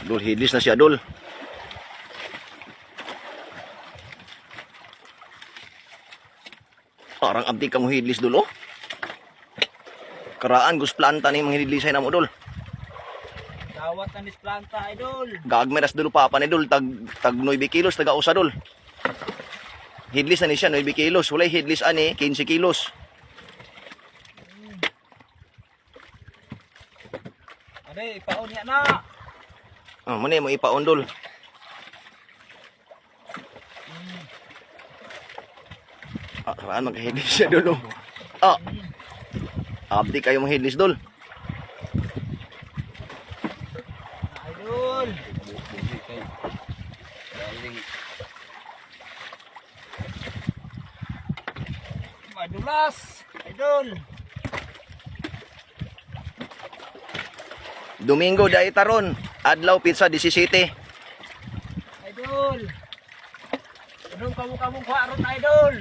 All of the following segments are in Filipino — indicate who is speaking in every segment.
Speaker 1: Dol, hidlis na siya, dol. Parang abdi ka mo hidlis, dol, oh. Karaan, gus planta ni mga hidlisay na mo, dol.
Speaker 2: Dawat na nis planta, idol.
Speaker 1: Gagmeras, dol, papa ni dol. Tag 9 kilos, taga usa, dol. Hidlis na ni siya, 9 kilos. Walay hidlis ani, 15 kilos.
Speaker 2: Ade, ipaon niya na.
Speaker 1: Ah, muna mo ipaon, dol. Ah, karaan, magka-hidlis siya, dol, oh. Ah, abdi kayo mga hidlis, dol.
Speaker 2: Idol. Madulas, idol.
Speaker 1: Domingo dai taron, adlaw pizza 17.
Speaker 2: Idol. Anong kamukha aron, idol?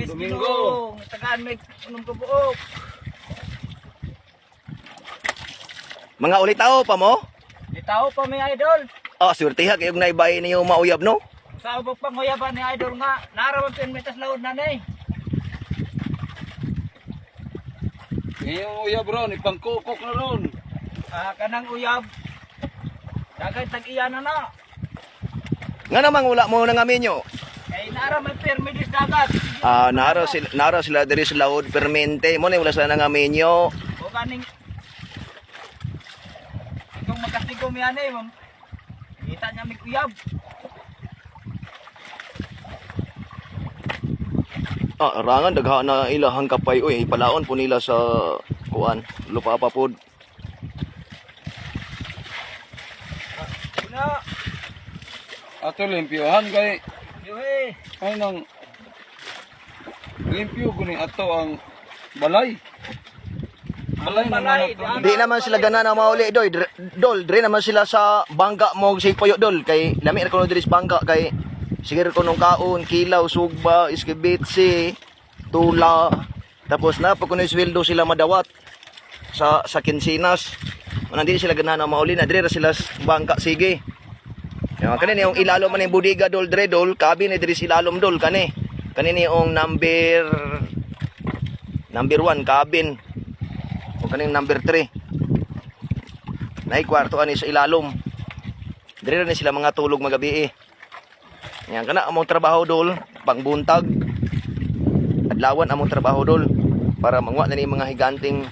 Speaker 3: Domingo.
Speaker 2: Tagaan may anong kabuok.
Speaker 1: Mga ulitaw pa mo?
Speaker 2: Itaw pa may idol.
Speaker 1: Ah, swertiha kayong naibay niyo mauyab, no?
Speaker 2: Sa ubang panguyaban ni idol nga, naraman pinmitas laod na ni.
Speaker 3: Ngayong uyab ron, ipangkukok na ron.
Speaker 2: Kanang uyab. Dagay tag-iya na na.
Speaker 1: Nga namang wala mo nang aminyo.
Speaker 2: Kay naraman permidis dagat.
Speaker 1: Ah, naro sila diri sa laod permente. Mo na wala sila nang aminyo.
Speaker 2: O kaning kung magkastigo mi ani, ma'am. Kita niya may uyab.
Speaker 1: Ah, rangan dagha na ilahang kapay oy, ipalaon po nila sa kuan, lupa pa pod.
Speaker 2: Una,
Speaker 3: Ato limpyohan kay
Speaker 2: yuhi.
Speaker 3: ay nang limpyo kuning ato ang balay. Balay na
Speaker 2: Balay,
Speaker 3: manok.
Speaker 1: Di naman sila gana na mauli doy. Dol, dire naman sila sa bangka mo si Poyo dol kay lami ra kuno diri sa bangka kay sige ko nung kaon, kilaw, sugba, iskibitsi, tula. Tapos na pag kuno sweldo sila madawat sa kinsinas. Nandito sila gana na mauli na dire ra sila sa bangka sige. Yung kanini yung ilalom man yung budiga dol dre dol, kabi ni diri silalom dol kani. Kanini yung number 1 cabin. O kaning number 3. Nay kwarto ani sa ilalom. Dire na sila mga tulog magabi. Yan kana among trabaho dol, pangbuntag. Adlawan among trabaho dol para mangwa na ni mga higanting